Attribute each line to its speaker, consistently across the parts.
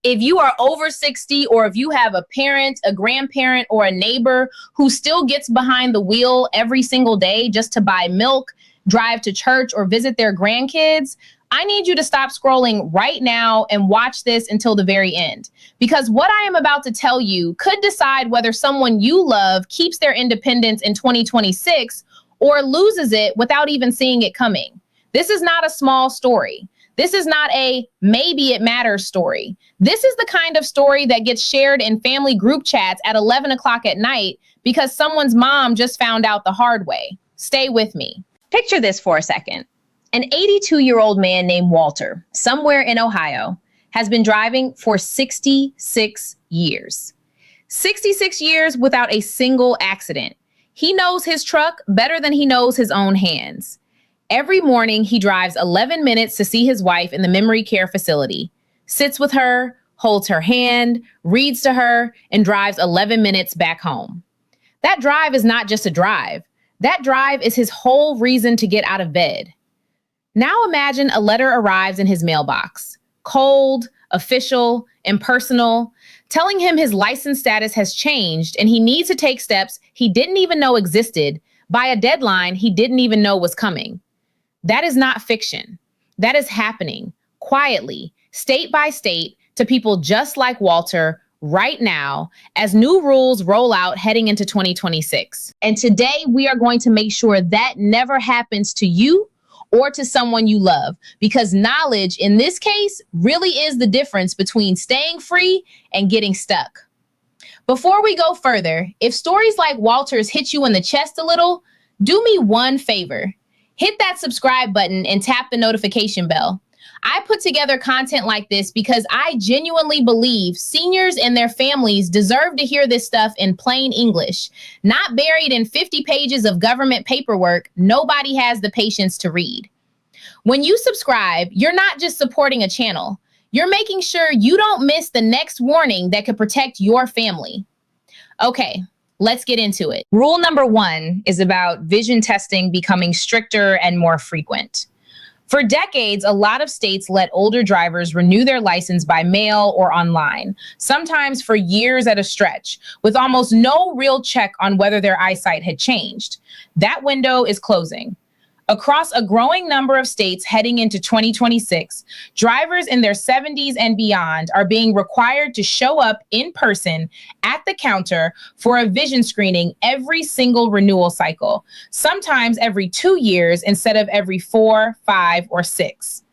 Speaker 1: If you are over 60, or if you have a parent, a grandparent, or a neighbor who still gets behind the wheel every single day just to buy milk, drive to church, or visit their grandkids, I need you to stop scrolling right now and watch this until the very end. Because what I am about to tell you could decide whether someone you love keeps their independence in 2026 or loses it without even seeing it coming. This is not a small story. This is not a maybe it matters story. This is the kind of story that gets shared in family group chats at 11 o'clock at night because someone's mom just found out the hard way. Stay with me. Picture this for a second. An 82-year-old man named Walter, somewhere in Ohio, has been driving for 66 years. 66 years without a single accident. He knows his truck better than he knows his own hands. Every morning, he drives 11 minutes to see his wife in the memory care facility, sits with her, holds her hand, reads to her, and drives 11 minutes back home. That drive is not just a drive. That drive is his whole reason to get out of bed. Now imagine a letter arrives in his mailbox, cold, official, impersonal, telling him his license status has changed and he needs to take steps he didn't even know existed by a deadline he didn't even know was coming. That is not fiction. That is happening quietly, state by state, to people just like Walter right now as new rules roll out heading into 2026. And today we are going to make sure that never happens to you or to someone you love, because knowledge in this case really is the difference between staying free and getting stuck. Before we go further, if stories like Walter's hit you in the chest a little, do me one favor. Hit that subscribe button and tap the notification bell. I put together content like this because I genuinely believe seniors and their families deserve to hear this stuff in plain English, not buried in 50 pages of government paperwork nobody has the patience to read. When you subscribe, you're not just supporting a channel. You're making sure you don't miss the next warning that could protect your family. Okay, let's get into it. Rule number 1 is about vision testing becoming stricter and more frequent. For decades, a lot of states let older drivers renew their license by mail or online, sometimes for years at a stretch, with almost no real check on whether their eyesight had changed. That window is closing. Across a growing number of states heading into 2026, drivers in their 70s and beyond are being required to show up in person at the counter for a vision screening every single renewal cycle, sometimes every 2 years instead of every 4, 5, or 6.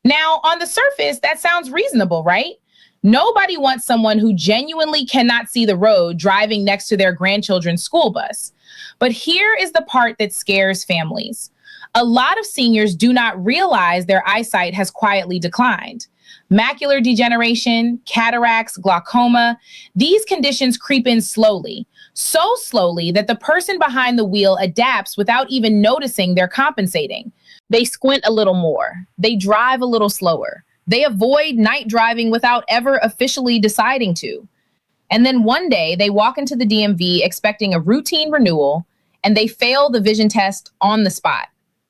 Speaker 1: Now, on the surface, that sounds reasonable, right? Nobody wants someone who genuinely cannot see the road driving next to their grandchildren's school bus. But here is the part that scares families. A lot of seniors do not realize their eyesight has quietly declined. Macular degeneration, cataracts, glaucoma, these conditions creep in slowly, so slowly that the person behind the wheel adapts without even noticing they're compensating. They squint a little more. They drive a little slower. They avoid night driving without ever officially deciding to. And then one day they walk into the DMV expecting a routine renewal, and they fail the vision test on the spot.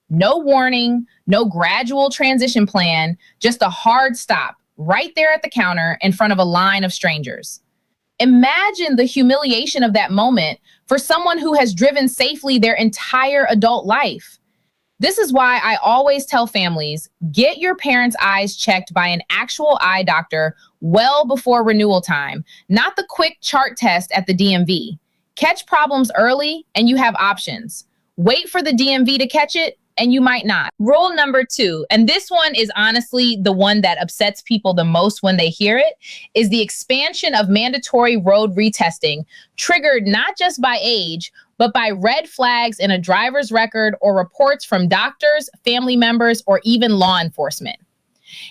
Speaker 1: No warning, no gradual transition plan, just a hard stop right there at the counter in front of a line of strangers. Imagine the humiliation of that moment for someone who has driven safely their entire adult life. This is why I always tell families, get your parents' eyes checked by an actual eye doctor well before renewal time, not the quick chart test at the DMV. Catch problems early and you have options. Wait for the DMV to catch it, and you might not. Rule number 2, and this one is honestly the one that upsets people the most when they hear it, is the expansion of mandatory road retesting, triggered not just by age, but by red flags in a driver's record or reports from doctors, family members, or even law enforcement.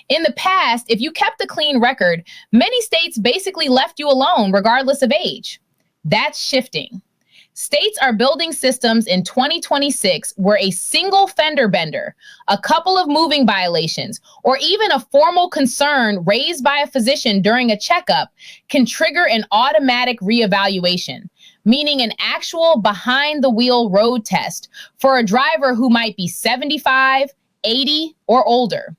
Speaker 1: In the past, if you kept a clean record, many states basically left you alone regardless of age. That's shifting. States are building systems in 2026 where a single fender bender, a couple of moving violations, or even a formal concern raised by a physician during a checkup can trigger an automatic reevaluation, meaning an actual behind-the-wheel road test for a driver who might be 75, 80, or older.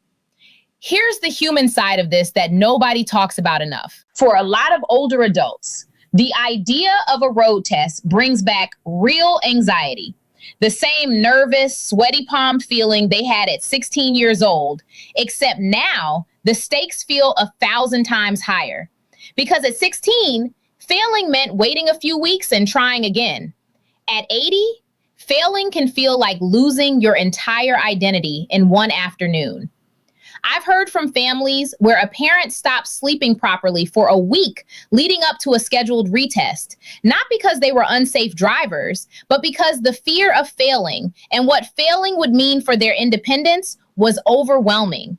Speaker 1: Here's the human side of this that nobody talks about enough. For a lot of older adults, the idea of a road test brings back real anxiety. The same nervous, sweaty palm feeling they had at 16 years old, except now the stakes feel 1,000 times higher. Because at 16, failing meant waiting a few weeks and trying again. At 80, failing can feel like losing your entire identity in one afternoon. I've heard from families where a parent stopped sleeping properly for a week leading up to a scheduled retest, not because they were unsafe drivers, but because the fear of failing and what failing would mean for their independence was overwhelming.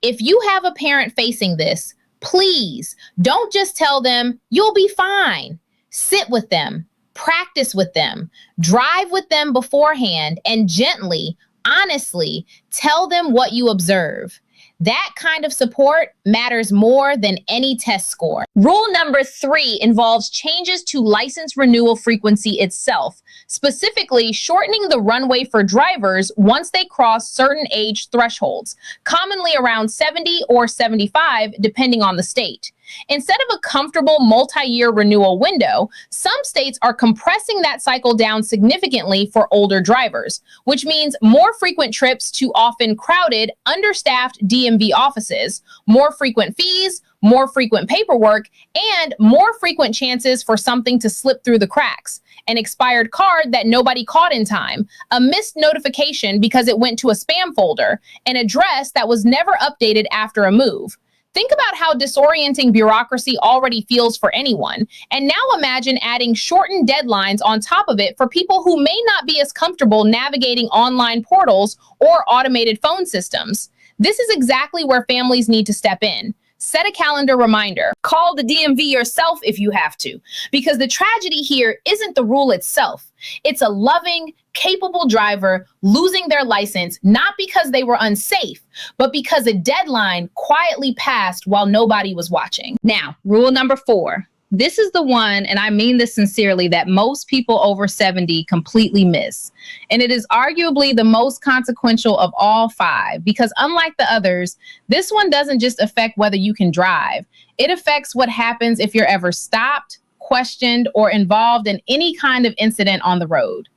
Speaker 1: If you have a parent facing this, please don't just tell them you'll be fine. Sit with them, practice with them, drive with them beforehand, and gently, honestly, tell them what you observe. That kind of support matters more than any test score. Rule number 3 involves changes to license renewal frequency itself, specifically shortening the runway for drivers once they cross certain age thresholds, commonly around 70 or 75, depending on the state. Instead of a comfortable multi-year renewal window, some states are compressing that cycle down significantly for older drivers, which means more frequent trips to often crowded, understaffed DMV offices, more frequent fees, more frequent paperwork, and more frequent chances for something to slip through the cracks. An expired card that nobody caught in time, a missed notification because it went to a spam folder, an address that was never updated after a move. Think about how disorienting bureaucracy already feels for anyone, and now imagine adding shortened deadlines on top of it for people who may not be as comfortable navigating online portals or automated phone systems. This is exactly where families need to step in. Set a calendar reminder. Call the DMV yourself if you have to, because the tragedy here isn't the rule itself. It's a loving, capable driver losing their license, not because they were unsafe, but because a deadline quietly passed while nobody was watching. Now, rule number 4. This is the one, and I mean this sincerely, that most people over 70 completely miss. And it is arguably the most consequential of all 5, because unlike the others, this one doesn't just affect whether you can drive. It affects what happens if you're ever stopped, questioned, or involved in any kind of incident on the road.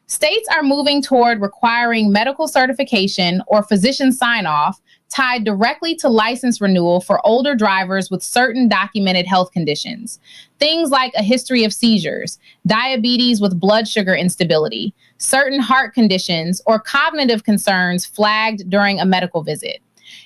Speaker 1: States are moving toward requiring medical certification or physician sign-off tied directly to license renewal for older drivers with certain documented health conditions. Things like a history of seizures, diabetes with blood sugar instability, certain heart conditions, or cognitive concerns flagged during a medical visit.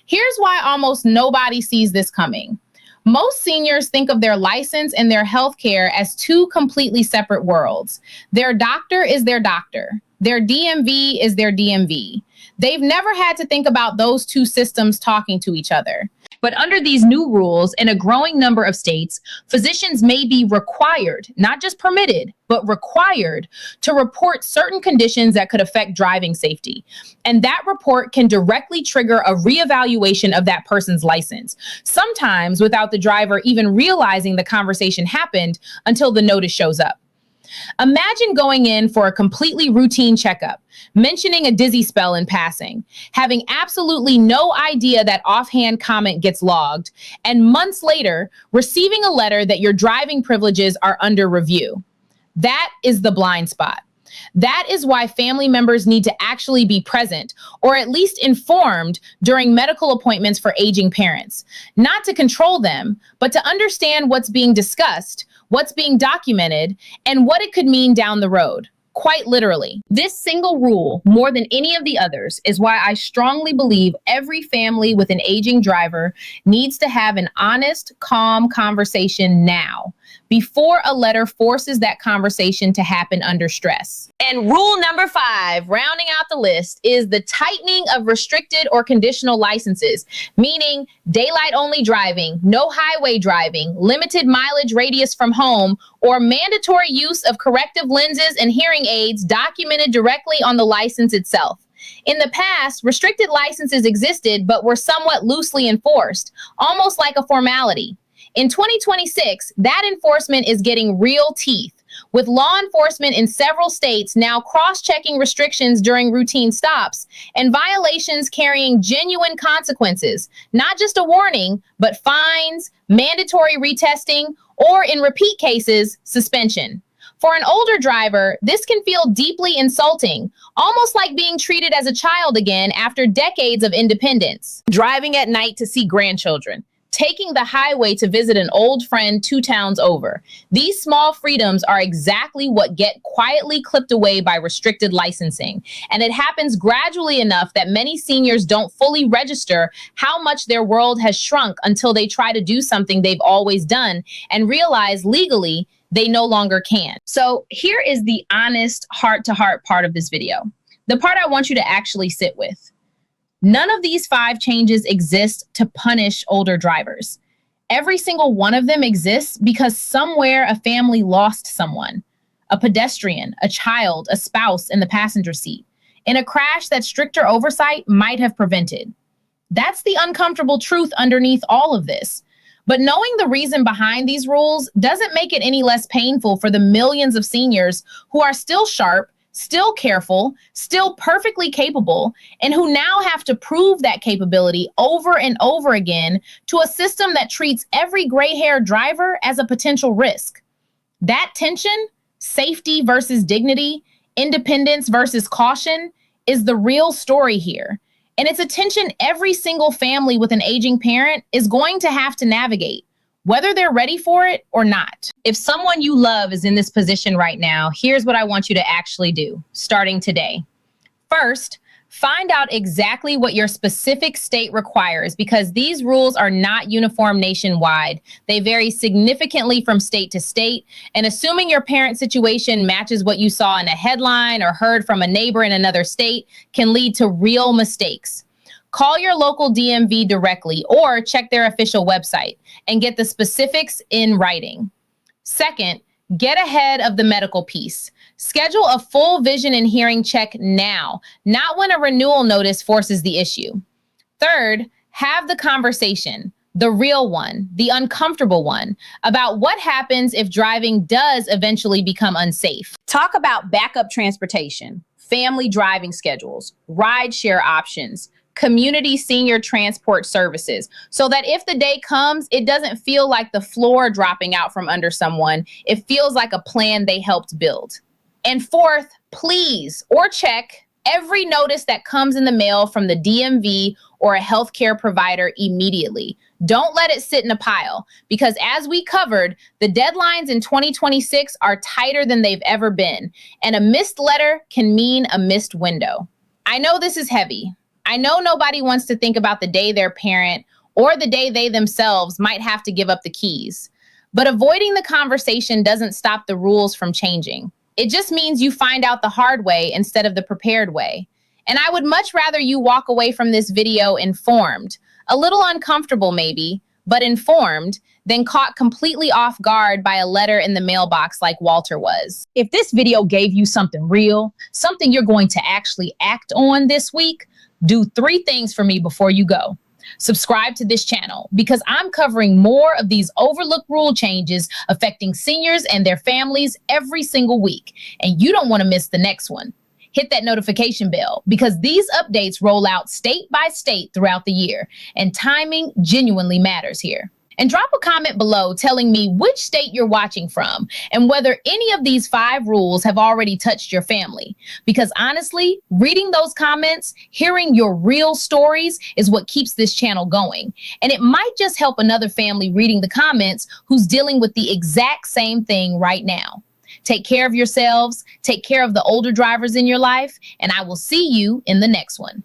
Speaker 1: Here's why almost nobody sees this coming. Most seniors think of their license and their health care as 2 completely separate worlds. Their doctor is their doctor. Their DMV is their DMV. They've never had to think about those 2 systems talking to each other. But under these new rules, in a growing number of states, physicians may be required, not just permitted, but required to report certain conditions that could affect driving safety. And that report can directly trigger a reevaluation of that person's license, sometimes without the driver even realizing the conversation happened until the notice shows up. Imagine going in for a completely routine checkup, mentioning a dizzy spell in passing, having absolutely no idea that offhand comment gets logged, and months later, receiving a letter that your driving privileges are under review. That is the blind spot. That is why family members need to actually be present, or at least informed during medical appointments for aging parents, not to control them, but to understand what's being discussed, what's being documented, and what it could mean down the road. Quite literally. This single rule, more than any of the others, is why I strongly believe every family with an aging driver needs to have an honest, calm conversation now, before a letter forces that conversation to happen under stress. And rule number 5, rounding out the list, is the tightening of restricted or conditional licenses, meaning daylight only driving, no highway driving, limited mileage radius from home, or mandatory use of corrective lenses and hearing aids documented directly on the license itself. In the past, restricted licenses existed but were somewhat loosely enforced, almost like a formality. In 2026, that enforcement is getting real teeth. With law enforcement in several states now cross-checking restrictions during routine stops and violations carrying genuine consequences, not just a warning, but fines, mandatory retesting, or in repeat cases, suspension. For an older driver, this can feel deeply insulting, almost like being treated as a child again after decades of independence. Driving at night to see grandchildren, taking the highway to visit an old friend 2 towns over. These small freedoms are exactly what get quietly clipped away by restricted licensing. And it happens gradually enough that many seniors don't fully register how much their world has shrunk until they try to do something they've always done and realize legally they no longer can. So here is the honest heart-to-heart part of this video. The part I want you to actually sit with. None of these 5 changes exist to punish older drivers. Every single one of them exists because somewhere a family lost someone, a pedestrian, a child, a spouse in the passenger seat, in a crash that stricter oversight might have prevented. That's the uncomfortable truth underneath all of this. But knowing the reason behind these rules doesn't make it any less painful for the millions of seniors who are still sharp, still careful, still perfectly capable, and who now have to prove that capability over and over again to a system that treats every gray-haired driver as a potential risk. That tension, safety versus dignity, independence versus caution, is the real story here. And it's a tension every single family with an aging parent is going to have to navigate, whether they're ready for it or not. If someone you love is in this position right now, here's what I want you to actually do, starting today. First, find out exactly what your specific state requires, because these rules are not uniform nationwide. They vary significantly from state to state, and assuming your parent situation matches what you saw in a headline or heard from a neighbor in another state can lead to real mistakes. Call your local DMV directly or check their official website and get the specifics in writing. Second, get ahead of the medical piece. Schedule a full vision and hearing check now, not when a renewal notice forces the issue. Third, have the conversation, the real one, the uncomfortable one, about what happens if driving does eventually become unsafe. Talk about backup transportation, family driving schedules, rideshare options, community senior transport services, so that if the day comes, it doesn't feel like the floor dropping out from under someone. It feels like a plan they helped build. And fourth, please, or check every notice that comes in the mail from the DMV or a healthcare provider immediately. Don't let it sit in a pile, because as we covered, the deadlines in 2026 are tighter than they've ever been, and a missed letter can mean a missed window. I know this is heavy. I know nobody wants to think about the day their parent or the day they themselves might have to give up the keys. But avoiding the conversation doesn't stop the rules from changing. It just means you find out the hard way instead of the prepared way. And I would much rather you walk away from this video informed, a little uncomfortable maybe, but informed, than caught completely off guard by a letter in the mailbox like Walter was. If this video gave you something real, something you're going to actually act on this week, do 3 things for me before you go. Subscribe to this channel, because I'm covering more of these overlooked rule changes affecting seniors and their families every single week, and you don't want to miss the next one. Hit that notification bell, because these updates roll out state by state throughout the year, and timing genuinely matters here. And drop a comment below telling me which state you're watching from and whether any of these 5 rules have already touched your family. Because honestly, reading those comments, hearing your real stories is what keeps this channel going. And it might just help another family reading the comments who's dealing with the exact same thing right now. Take care of yourselves, take care of the older drivers in your life, and I will see you in the next one.